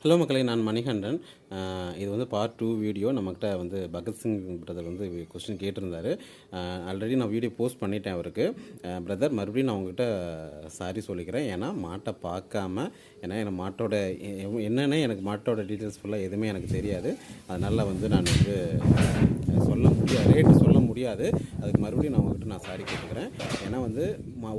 Hello மக்களே, நான் மணிகண்டன். இது வந்து பார்ட் 2 வீடியோ. நம்மக்கிட்ட வந்து பகத்சிங் பிரதர் வந்து கொஸ்டின் கேட்டிருந்தார். ஆல்ரெடி நான் வீடியோ போஸ்ட் பண்ணிட்டேன் அவருக்கு. பிரதர், மறுபடியும் நான் உங்ககிட்ட சாரி சொல்லிக்கிறேன். ஏன்னா மாட்டை பார்க்காம, ஏன்னா எனக்கு மாட்டோட என்னென்ன எனக்கு மாட்டோட டீட்டெயில்ஸ் ஃபுல்லாக எதுவுமே எனக்கு தெரியாது. அதனால் வந்து நான் வந்து சொல்ல முடியாது, ரேட்டு சொல்ல முடியாது. அதுக்கு மறுபடியும் நான் உங்ககிட்ட சாரி கேட்டுக்கிறேன். ஏன்னா வந்து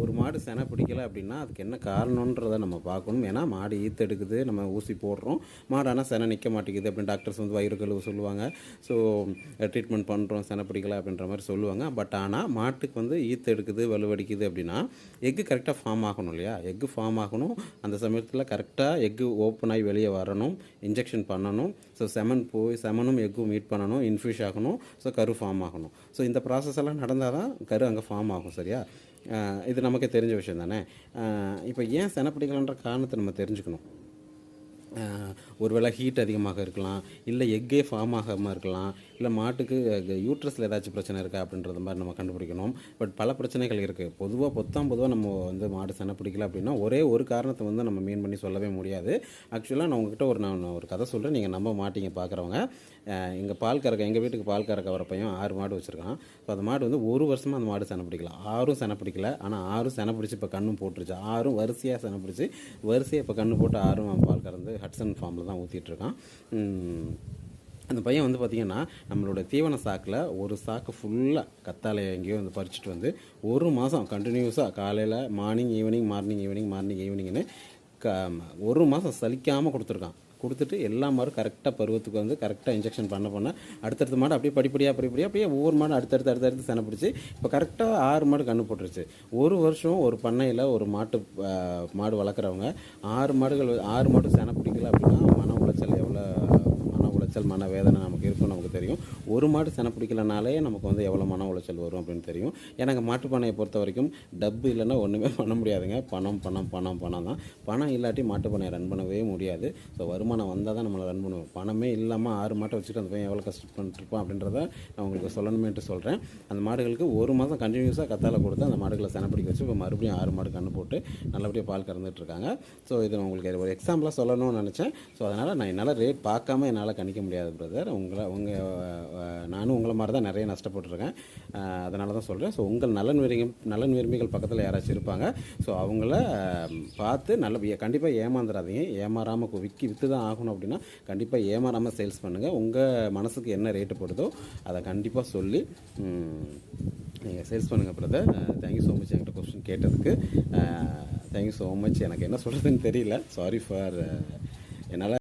ஒரு மாடு செனை பிடிக்கலை அப்படின்னா அதுக்கு என்ன காரணன்றதை நம்ம பார்க்கணும். ஏன்னா மாடு ஈத்தெடுக்குது, நம்ம ஊசி போடுறோம், மாடு ஆனால் செனை நிற்க மாட்டேங்குது அப்படின்னு டாக்டர்ஸ் வந்து வயிறு கழுவு சொல்லுவாங்க. ஸோ ட்ரீட்மெண்ட் பண்ணுறோம், செனை பிடிக்கலை அப்படின்ற மாதிரி சொல்லுவாங்க. பட் ஆனால் மாட்டுக்கு வந்து ஈத்தெடுக்குது, வலுவடிக்குது அப்படின்னா எக்கு கரெக்டாக ஃபார்ம் ஆகணும் இல்லையா? எக்கு ஃபார்ம் ஆகணும். அந்த சமயத்தில் கரெக்டாக எக்கு ஓப்பன் ஆகி வெளியே வரணும், இன்ஜெக்ஷன் பண்ணணும். ஸோ செமனும் எக்கும் மீட் பண்ணணும், இன்ஃபியூஸ் ஆகணும். ஸோ கரு ஃபார்ம் ஆகணும். ஸோ இந்த ப்ராசஸ் எல்லாம் நடந்தால் தான் கரு அங்கே ஃபார்ம் ஆகும். சரியா? இது நமக்கே தெரிஞ்ச விஷயம் தானே. இப்போ ஏன் செனை பிடிக்கலன்ற காரணத்தை நம்ம தெரிஞ்சுக்கணும். ஒருவேளை ஹீட் அதிகமாக இருக்கலாம், இல்லை எக்கே ஃபார்ம் ஆகாமல் இருக்கலாம், இல்லை மாட்டுக்கு யூட்ரஸில் ஏதாச்சும் பிரச்சனை இருக்கா அப்படின்றது மாதிரி நம்ம கண்டுபிடிக்கணும். பட் பல பிரச்சனைகள் இருக்குது. பொதுவாக நம்ம வந்து மாடு செனை பிடிக்கல அப்படின்னா ஒரே ஒரு காரணத்தை வந்து நம்ம மீன் பண்ணி சொல்லவே முடியாது. ஆக்சுவலாக நான் உங்ககிட்ட நான் ஒரு கதை சொல்கிறேன், நீங்கள் நம்ப மாட்டீங்க பார்க்குறவங்க. எங்கள் வீட்டுக்கு பால் கறக்க வர பையன் 6 மாடு வச்சுருக்கான். ஸோ அந்த மாடு வந்து ஒரு வருஷமாக அந்த மாடு செனை பிடிக்கலாம். 6 செனை பிடிக்கல. ஆனால் 6 செனை பிடிச்சி இப்போ கண்ணும் போட்டுருச்சு. 6 வரிசையாக செனை பிடிச்சி வரிசையாக இப்போ கண்ணு போட்டு 6 பால் கறந்து ஹட்சன் ஃபார்மில் தான் ஊற்றிட்டுருக்கான். அந்த பையன் வந்து பார்த்திங்கன்னா நம்மளோட தீவன சாக்கில் ஒரு சாக்கு ஃபுல்லாக கத்தாழையை எங்கேயோ வந்து பறிச்சுட்டு வந்து ஒரு மாதம் கண்டினியூஸாக காலையில் மார்னிங் ஈவினிங்னு ஒரு மாதம் சலிக்காமல் கொடுத்துட்டு எல்லா மாடும் கரெக்டாக பருவத்துக்கு வந்து கரெக்டாக இன்ஜெக்ஷன் பண்ண அடுத்தடுத்த மாடு அப்படியே படிப்படியாக அப்படியே ஒவ்வொரு மாடு அடுத்தடுத்து செனை பிடிச்சி இப்போ கரெக்டாக 6 மாடு கண்ணு போட்டுருச்சு. ஒரு வருஷம் ஒரு பண்ணையில் ஒரு மாடு வளர்க்குறவங்க 6 மாடு செனை பிடிக்கல அப்படின்னா மன உளைச்சல் மன வேதனை நமக்கு இருக்கும், நமக்கு தெரியும். ஒரு மாடு செனை பிடிக்கலனாலே நமக்கு வந்து எவ்வளோ மன உளைச்சல் வரும் அப்படின்னு தெரியும். எனக்கு மாட்டுப்பண்ணையை பொறுத்த வரைக்கும் டப்பு இல்லைன்னா ஒன்றுமே பண்ண முடியாதுங்க. பணம் தான். பணம் இல்லாட்டி மாட்டுப்பண்ணையை ரன் பண்ணவே முடியாது. ஸோ வருமானம் வந்தால் தான் நம்மளை ரன் பண்ணுவோம். பணமே இல்லாமல் 6 மாட்டை வச்சுட்டு அந்த பையன் எவ்வளோ கஷ்டப்பட்டுருப்பான் அப்படின்றத நான் உங்களுக்கு சொல்லணுமேட்டு சொல்கிறேன். அந்த மாடுகளுக்கு ஒரு மாதம் கண்டினியூஸாக கத்தாழை கொடுத்து அந்த மாடுகளை செனை பிடிக்க வச்சு இப்போ மறுபடியும் 6 மாடு கண்ணு போட்டு நல்லபடியாக பால் கறந்துட்டுருக்காங்க. ஸோ இது நான் உங்களுக்கு ஒரு எக்ஸாம்பிளாக சொல்லணும்னு நினச்சேன். ஸோ அதனால் நான் என்னால் ரேட் பார்க்காம என்னால் கணிக்க முடியாது பிரதர். நானும் உங்களை மாதிரி தான் நிறைய நஷ்டப்பட்டுருக்கேன். அதனால தான் சொல்கிறேன். ஸோ உங்கள் நலன் விரும்பிகள் பக்கத்தில் யாராச்சும் இருப்பாங்க. ஸோ அவங்கள பார்த்து கண்டிப்பாக ஏமாந்துடாதீங்க. ஏமாறாமல் விற்று தான் ஆகணும் அப்படின்னா கண்டிப்பாக ஏமாறாமல் சேல்ஸ் பண்ணுங்கள். உங்கள் மனசுக்கு என்ன ரேட்டு போடுதோ அதை கண்டிப்பாக சொல்லி நீங்கள் சேல்ஸ் பண்ணுங்கள் பிரதர். தேங்க்யூ ஸோ மச் என்கிட்ட கொஸ்டின் கேட்டதுக்கு. Thank you so much. எனக்கு என்ன சொல்கிறதுன்னு தெரியல. சாரி ஃபார் என்னால்